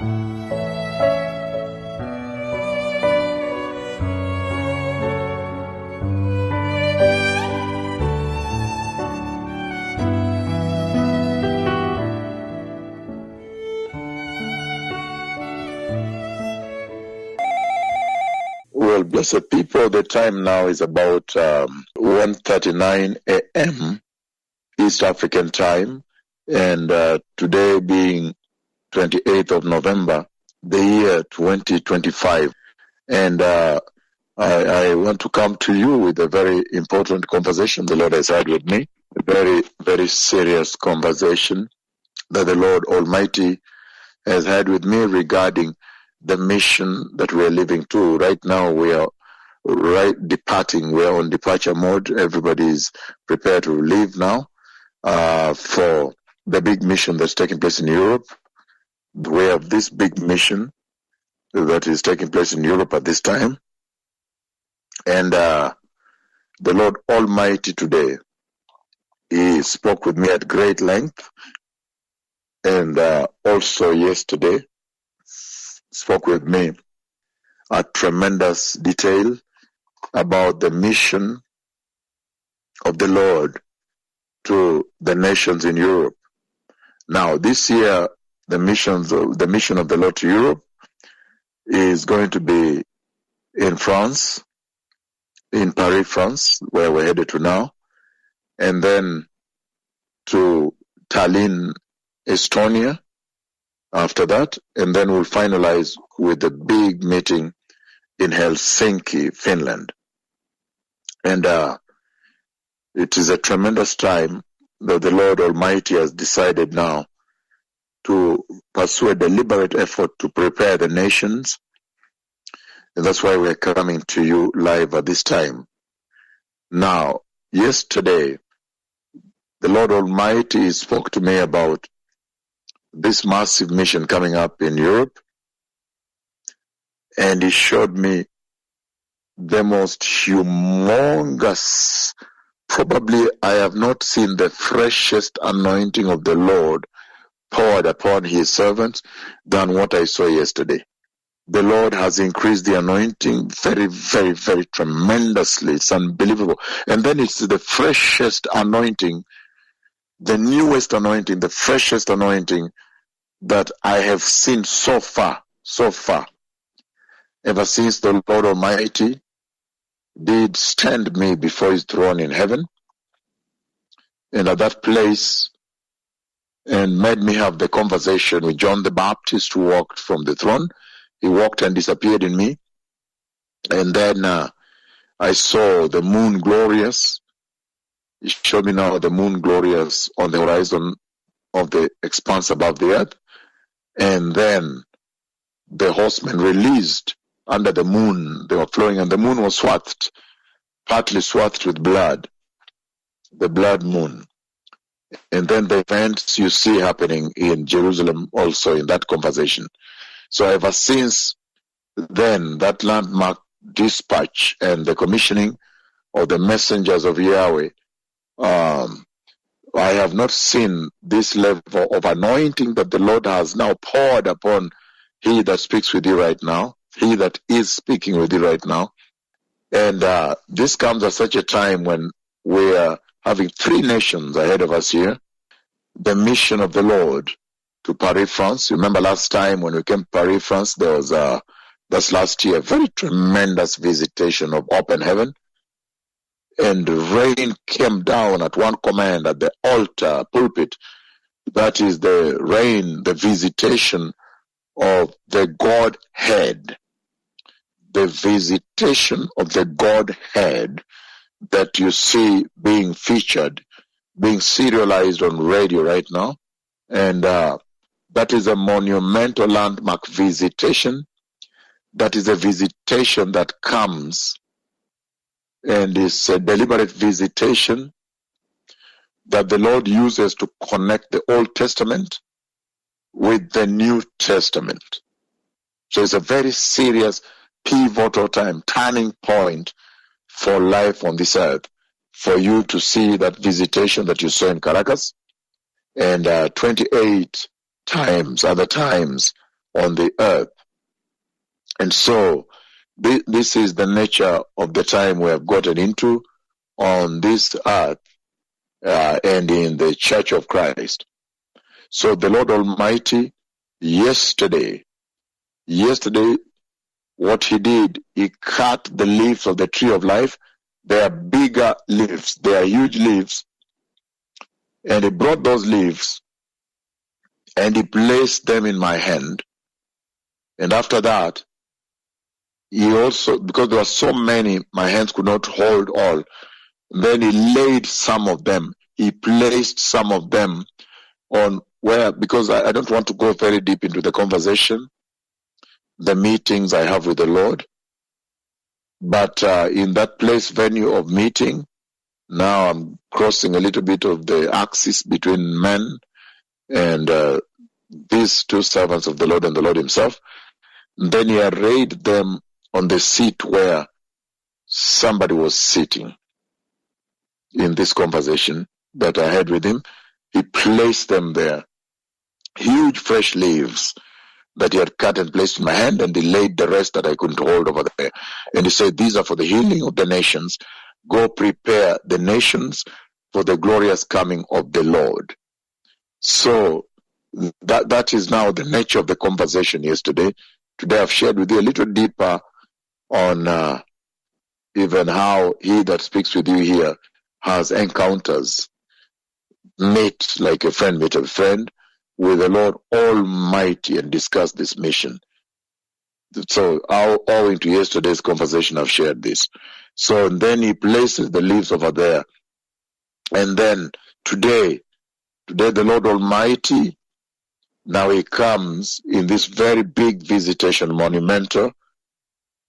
Well, blessed people, the time now is about 1:39 a.m. East African time, and today being 28th of November, the year 2025. And I want to come to you with a very important conversation the Lord has had with me, a very, very serious conversation that the Lord Almighty has had with me regarding the mission that we are living to. Right now, we are departing. We are on departure mode. Everybody is prepared to leave now for the big mission that's taking place in Europe. We have this big mission that is taking place in Europe at this time. And the Lord Almighty today, He spoke with me at great length. And also yesterday, spoke with me at tremendous detail about the mission of the Lord to the nations in Europe. Now, this year, the mission of the Lord to Europe is going to be in France, in Paris, France, where we're headed to now, and then to Tallinn, Estonia, after that, and then we'll finalize with a big meeting in Helsinki, Finland. And it is a tremendous time that the Lord Almighty has decided now to pursue a deliberate effort to prepare the nations. And that's why we're coming to you live at this time. Now, yesterday, the Lord Almighty spoke to me about this massive mission coming up in Europe, and He showed me the most humongous, probably I have not seen the freshest anointing of the Lord poured upon His servants than what I saw yesterday. The Lord has increased the anointing very, very, very tremendously. It's unbelievable. And then it's the freshest anointing, the newest anointing, the freshest anointing that I have seen so far, ever since the Lord Almighty did stand me before His throne in heaven, and at that place, and made me have the conversation with John the Baptist, who walked from the throne. He walked and disappeared in me, and then I saw the moon glorious. He showed me now the moon glorious on the horizon of the expanse above the earth. And then the horsemen released under the moon. They were flowing, and the moon was swathed, partly swathed with blood, the blood moon. And then the events you see happening in Jerusalem also in that conversation. So ever since then, that landmark dispatch and the commissioning of the messengers of Yahweh, I have not seen this level of anointing that the Lord has now poured upon He that speaks with you right now, He that is speaking with you right now. And this comes at such a time when we are having three nations ahead of us here. The mission of the Lord to Paris, France. You remember last time when we came to Paris, France, there was, that's last year, very tremendous visitation of open heaven. And rain came down at one command at the altar pulpit. That is the rain, the visitation of the Godhead. The visitation of the Godhead that you see being featured, being serialized on radio right now. And that is a monumental landmark visitation. That is a visitation that comes, and it's a deliberate visitation that the Lord uses to connect the Old Testament with the New Testament. So it's a very serious, pivotal time, turning point for life on this earth, for you to see that visitation that you saw in Caracas, and 28 times, other times, on the earth. And so this is the nature of the time we have gotten into on this earth and in the Church of Christ. So the Lord Almighty, yesterday, what he did, he cut the leaves of the tree of life. They are bigger leaves, they are huge leaves, and he brought those leaves and he placed them in my hand. And after that, he also, because there were so many, my hands could not hold all. Then he laid some of them. He placed some of them on where, because I don't want to go very deep into the conversation, the meetings I have with the Lord. But in that place, venue of meeting, now I'm crossing a little bit of the axis between men and these two servants of the Lord and the Lord himself. Then he arrayed them on the seat where somebody was sitting in this conversation that I had with him. He placed them there, huge fresh leaves that he had cut and placed in my hand, and he laid the rest that I couldn't hold over there. And he said, these are for the healing of the nations. Go prepare the nations for the glorious coming of the Lord. So that is now the nature of the conversation yesterday. Today I've shared with you a little deeper on even how he that speaks with you here has encounters, meet like a friend with the Lord Almighty, and discuss this mission. So owing to yesterday's conversation, I've shared this. So then he places the leaves over there. And then today the Lord Almighty, now he comes in this very big visitation, monumental,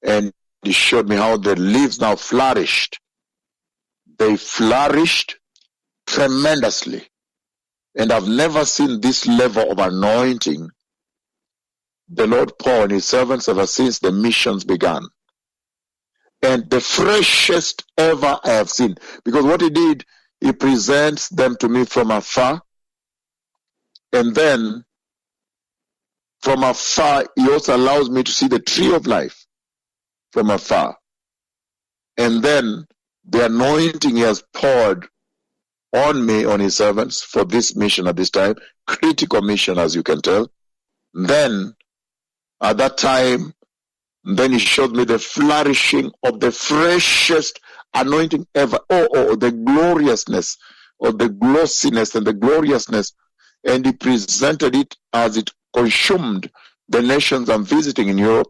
and he showed me how the leaves now flourished. They flourished tremendously. And I've never seen this level of anointing the Lord pour on his servants ever since the missions began. And the freshest ever I have seen. Because what he did, he presents them to me from afar. And then from afar, he also allows me to see the tree of life from afar. And then the anointing he has poured on me, on his servants, for this mission at this time, critical mission, as you can tell. Then, at that time, then he showed me the flourishing of the freshest anointing ever. Oh, the gloriousness, or the glossiness and the gloriousness. And he presented it as it consumed the nations I'm visiting in Europe.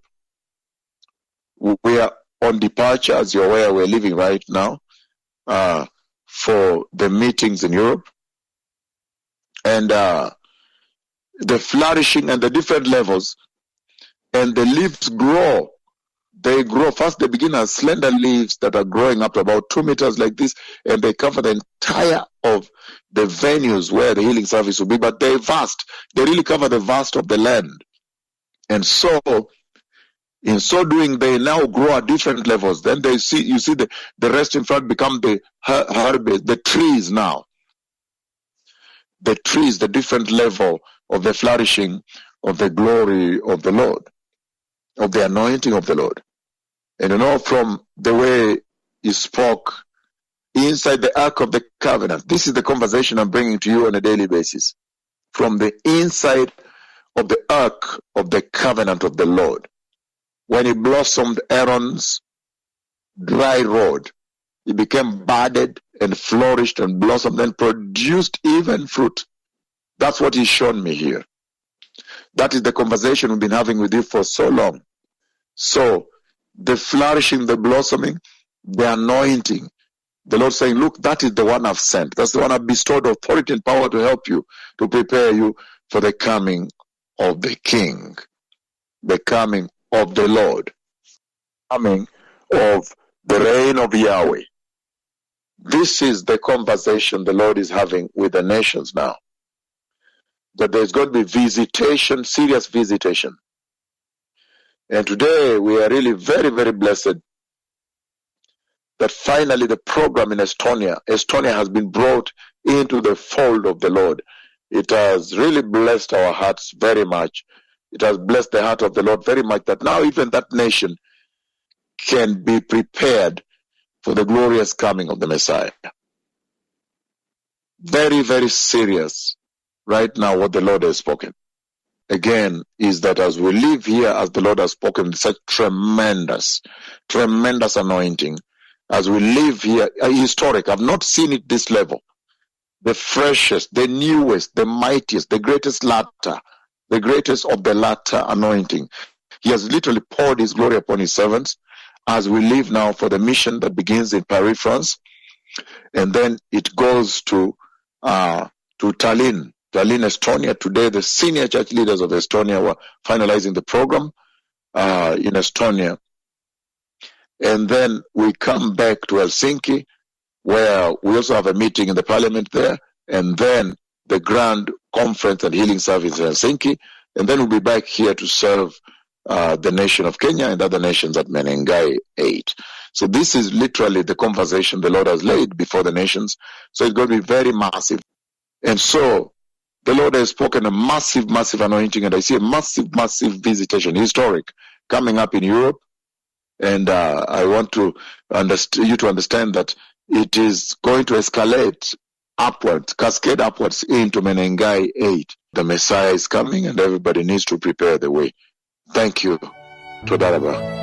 We are on departure, as you're aware, we're living right now, for the meetings in Europe. And the flourishing and the different levels. And the leaves grow. They grow. First, they begin as slender leaves that are growing up to about 2 meters like this, and they cover the entire of the venues where the healing service will be. But they're vast. They really cover the vast of the land. And so, in so doing, they now grow at different levels. Then you see the rest in front become the herbage, the trees now. The trees, the different level of the flourishing of the glory of the Lord, of the anointing of the Lord. And from the way he spoke inside the Ark of the Covenant, this is the conversation I'm bringing to you on a daily basis. From the inside of the Ark of the Covenant of the Lord, when he blossomed Aaron's dry rod, it became budded and flourished and blossomed and produced even fruit. That's what he's shown me here. That is the conversation we've been having with you for so long. So, the flourishing, the blossoming, the anointing. The Lord saying, look, that is the one I've sent. That's the one I've bestowed authority and power to help you, to prepare you for the coming of the King, the coming of the Lord, coming of the reign of Yahweh. This is the conversation the Lord is having with the nations now. That there's going to be visitation, serious visitation. And today we are really very, very blessed that finally the program in Estonia has been brought into the fold of the Lord. It has really blessed our hearts very much. it has blessed the heart of the Lord very much that now even that nation can be prepared for the glorious coming of the Messiah. Very, very serious right now what the Lord has spoken. Again, is that as we live here, as the Lord has spoken, such tremendous anointing. As we live here, historic, I've not seen it this level. The freshest, the newest, the mightiest, the greatest latter, the greatest of the latter anointing. He has literally poured his glory upon his servants as we live now for the mission that begins in Paris, France, and then it goes to Tallinn, Estonia. Today, the senior church leaders of Estonia were finalizing the program in Estonia. And then we come back to Helsinki, where we also have a meeting in the parliament there, and then the grand conference and healing service in Helsinki, and then we'll be back here to serve the nation of Kenya and other nations at Menengai 8. So this is literally the conversation the Lord has laid before the nations. So it's going to be very massive. And so the Lord has spoken a massive anointing, and I see a massive visitation, historic, coming up in Europe. And I want to you to understand that it is going to escalate upwards, cascade upwards into Menengai 8. The Messiah is coming, and everybody needs to prepare the way. Thank you. Todaraba.